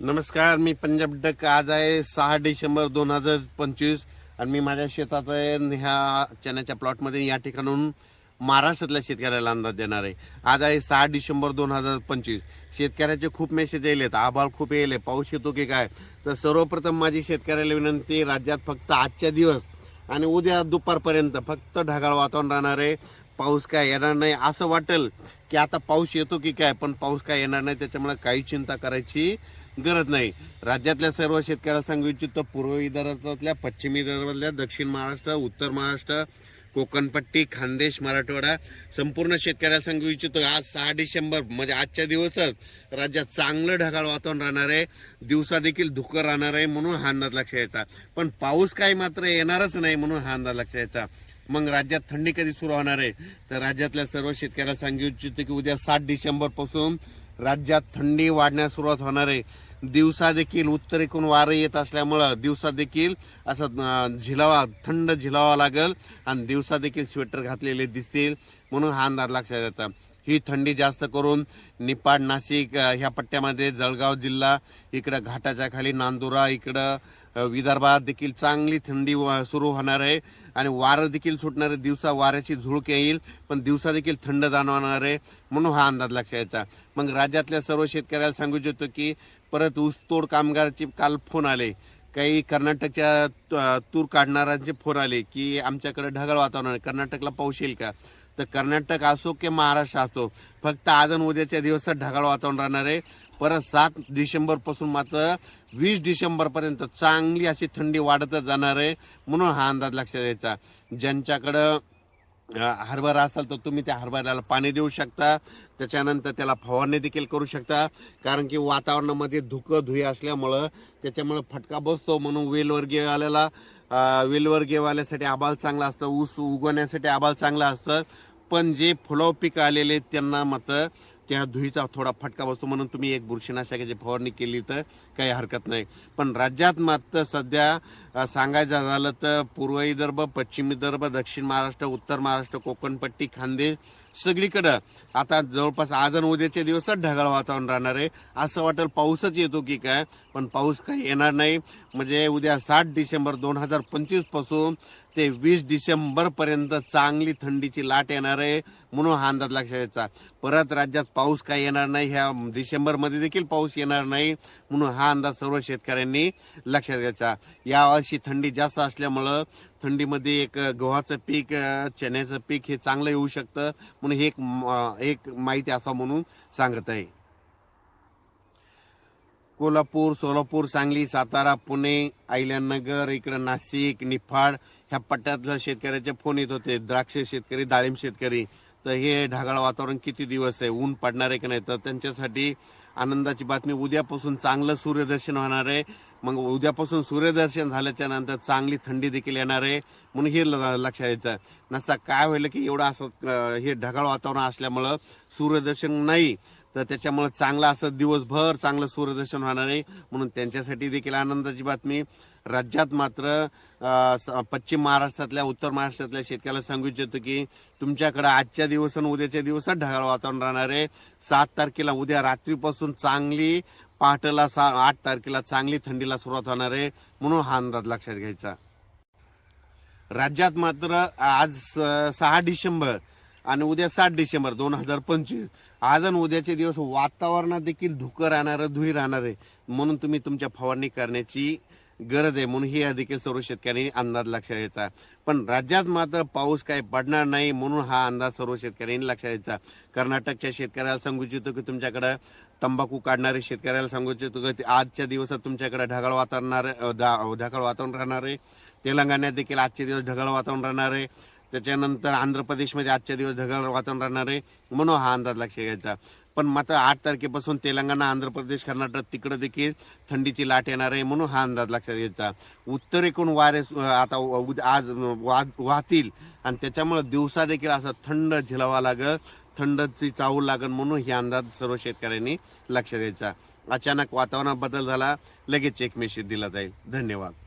नमस्कार, मी पंजाब डक. आज आहे 6 डिसेंबर 2025 आणि मी माझ्या शेतात आहे. ह्या चण्याच्या प्लॉटमध्ये या ठिकाणून महाराष्ट्रातल्या शेतकऱ्याला अंदाज देणार आहे. आज आहे 6 डिसेंबर 2025. शेतकऱ्याचे खूप मेसेज येलेत, आभाळ खूप येले, पाऊस येतो की काय. तर सर्वप्रथम माझी शेतकऱ्याला विनंती, राज्यात फक्त आजच्या दिवस आणि उद्या दुपारपर्यंत फक्त ढगाळ वातावरण राहणार आहे. पाऊस काय येणार नाही. असं वाटेल की आता पाऊस येतो की काय, पण पाऊस काय येणार नाही. त्याच्यामुळे काही चिंता करायची गरज नाही. राज्यातल्या सर्व शेतकऱ्याला सांगू इच्छितो, पूर्व विदर्भातल्या, पश्चिम विदर्भातल्या, दक्षिण महाराष्ट्र, उत्तर महाराष्ट्र, कोकणपट्टी, खानदेश, मराठवाडा संपूर्ण शेतकऱ्याला सांगू इच्छितो, आज 6 डिसेंबर म्हणजे आजच्या दिवसच राज्यात चांगलं ढगाळ वातावरण राहणार आहे. दिवसा देखील धुकं राहणार आहे, म्हणून हा अंदाज लक्षात यायचा. पण पाऊस काही मात्र येणारच नाही, म्हणून हा अंदाज लक्षात यायचा. मग राज्यात थंडी कधी सुरू होणार आहे, तर राज्यातल्या सर्व शेतकऱ्याला सांगू इच्छितो की उद्या 7 डिसेंबर पासून राज्यात थंडी वाढण्यास सुरुवात होणार आहे. दिवसा देखील उत्तरेकडून वारे येत असल्यामुळं दिवसा देखील असं थंड झिलावा लागेल आणि दिवसा देखील स्वेटर घातलेले दिसतील, म्हणून हा अंदाज लक्षात येतात. ही थंडी जास्त करून निपाड, नाशिक ह्या पट्ट्यामध्ये, जळगाव जिल्हा, इकडं घाटाच्या खाली नांदुरा, इकडं विदर्भात देखील चांगली थंडी सुरू होणार आहे आणि वारं देखील सुटणार आहे. दिवसा वाऱ्याची झुळूक येईल, पण दिवसा देखील थंड जाणवणार आहे, म्हणून हा अंदाज लक्षात यायचा. मग राज्यातल्या सर्व शेतकऱ्याला सांगू इच्छितो की परत ऊसतोड कामगारांचे काल फोन आले, काही कर्नाटकच्या तूर काढणाऱ्यांचे फोन आले की आमच्याकडे ढगाळ वातावरण आहे, कर्नाटकला पाऊस येईल का. तर कर्नाटक असो की महाराष्ट्र असो, फक्त आज आणि उद्याच्या दिवसात ढगाळ वातावरण राहणार आहे. परत 7 डिसेंबर पासून मात्र 20 डिसेंबर पर्यंत चांगली अशी थंडी वाढतच जाणार आहे, म्हणून हा अंदाज लक्षात द्यायचा. ज्यांच्याकडं हरभरा असेल तर तुम्ही त्या हरभऱ्याला पाणी देऊ शकता, त्याच्यानंतर त्याला फवारणी देखील करू शकता. कारण की वातावरणामध्ये धुई असल्यामुळं त्याच्यामुळे फटका बसतो, म्हणून वेलवर्गीयवाल्यासाठी आबाळ चांगला असतं, ऊस उगवण्यासाठी आबाळ चांगला असतं. पण जे फुलाव पीक आलेले त्यांना मात्र त्या धुईचा थोडा फटका बसतो, म्हणून तुम्ही एक बुरशीनाशकाची फवारणी केली तर काही हरकत नाही. पण राज्यात मात्र सध्या सांगायचं झालं तर पूर्व विदर्भ, पश्चिम विदर्भ, दक्षिण महाराष्ट्र, उत्तर महाराष्ट्र, कोकणपट्टी, खानदेश सगळीकडं आता जवळपास आज आणि उद्याच्या दिवसात ढगाळ वातावरण राहणार आहे. असं वाटेल पाऊसच येतो की काय, पण पाऊस काही येणार नाही. म्हणजे उद्या 7 डिसेंबर 2025 पासून ते 20 डिसेंबर पर्यंत चांगली थंडीची लाट येणार आहे, म्हणून हा अंदाज लक्षात यायचा. परत राज्यात पाऊस काही येणार नाही, ह्या डिसेंबरमध्ये देखील पाऊस येणार नाही, म्हणून हा अंदाज सर्व शेतकऱ्यांनी लक्षात घ्यायचा. यावर्षी थंडी जास्त असल्यामुळं थंडीमध्ये एक गव्हाचं पीक, चण्याचं पीक हे चांगलं येऊ शकतं, म्हणून हे एक माहिती असा म्हणून सांगत आहे. कोल्हापूर, सोलापूर, सांगली, सातारा, पुणे, अहिल्यानगर, इकडं नाशिक, निफाड ह्या पट्ट्यातल्या शेतकऱ्याचे फोन येत होते, द्राक्ष शेतकरी, डाळिंब शेतकरी. तर हे ढगाळ वातावरण किती दिवस आहे, ऊन पडणार आहे की नाही, तर त्यांच्यासाठी आनंदाची बातमी, उद्यापासून चांगलं सूर्यदर्शन होणार आहे. मग उद्यापासून सूर्यदर्शन झाल्याच्या नंतर चांगली थंडी देखील येणार आहे, म्हणून हे लक्षात यायचं. नसता काय होईल की एवढं असं हे ढगाळ वातावरण असल्यामुळं सूर्यदर्शन नाही, तर त्याच्यामुळे चांगलं असं दिवसभर चांगलं सूर्यदर्शन होणार आहे, म्हणून त्यांच्यासाठी देखील आनंदाची बातमी. राज्यात मात्र पश्चिम महाराष्ट्रातल्या, उत्तर महाराष्ट्रातल्या शेतकऱ्याला सांगू इच्छितो की तुमच्याकडे आजच्या दिवस आणि उद्याच्या दिवसात ढगाळ वातावरण राहणार आहे. 7 तारखेला उद्या रात्रीपासून चांगली, पहाटेला 8 तारखेला चांगली थंडीला सुरुवात होणार आहे, म्हणून हा अंदाज लक्षात घ्यायचा. राज्यात मात्र आज 6 डिसेंबर आणि उद्या 7 डिसेंबर 2025, आज आणि उद्याचे दिवस वातावरणात देखील धुकं राहणार, धुई राहणार आहे, म्हणून तुम्ही तुमच्या फवारणी करण्याची गरज आहे, म्हणून ही देखील सर्व शेतकऱ्यांनी अंदाज लक्षात घ्यायचा. पण राज्यात मात्र पाऊस काही पडणार नाही, म्हणून हा अंदाज सर्व शेतकऱ्यांनी लक्षात घ्यायचा. कर्नाटकच्या शेतकऱ्याला सांगू इच्छितो की तुमच्याकडे तंबाखू काढणारे शेतकऱ्याला सांगू इच्छितो की आजच्या दिवसात तुमच्याकडे ढगाळ वातावरण राहणार आहे. तेलंगणात देखील आजचे दिवस ढगाळ वातावरण राहणार आहे. त्याच्यानंतर आंध्र प्रदेशमध्ये आजच्या दिवस ढगाळ वातावरण राहणार आहे, म्हणून हा अंदाज लक्षात घ्यायचा. पण मात्र 8 तारखेपासून तेलंगणा, आंध्र प्रदेश, कर्नाटक तिकडे देखील थंडीची लाट येणार आहे, म्हणून हा अंदाज लक्षात घ्यायचा. उत्तरेकडून वारे आता आज वाहतील आणि त्याच्यामुळे दिवसा देखील असं थंड झिलावा लागेल, थंडची चाहूल लागेल, म्हणून ही अंदाज सर्व शेतकऱ्यांनी लक्षात द्यायचा. अचानक वातावरणात बदल झाला, लगेच एक मेसेज दिला जाईल. धन्यवाद.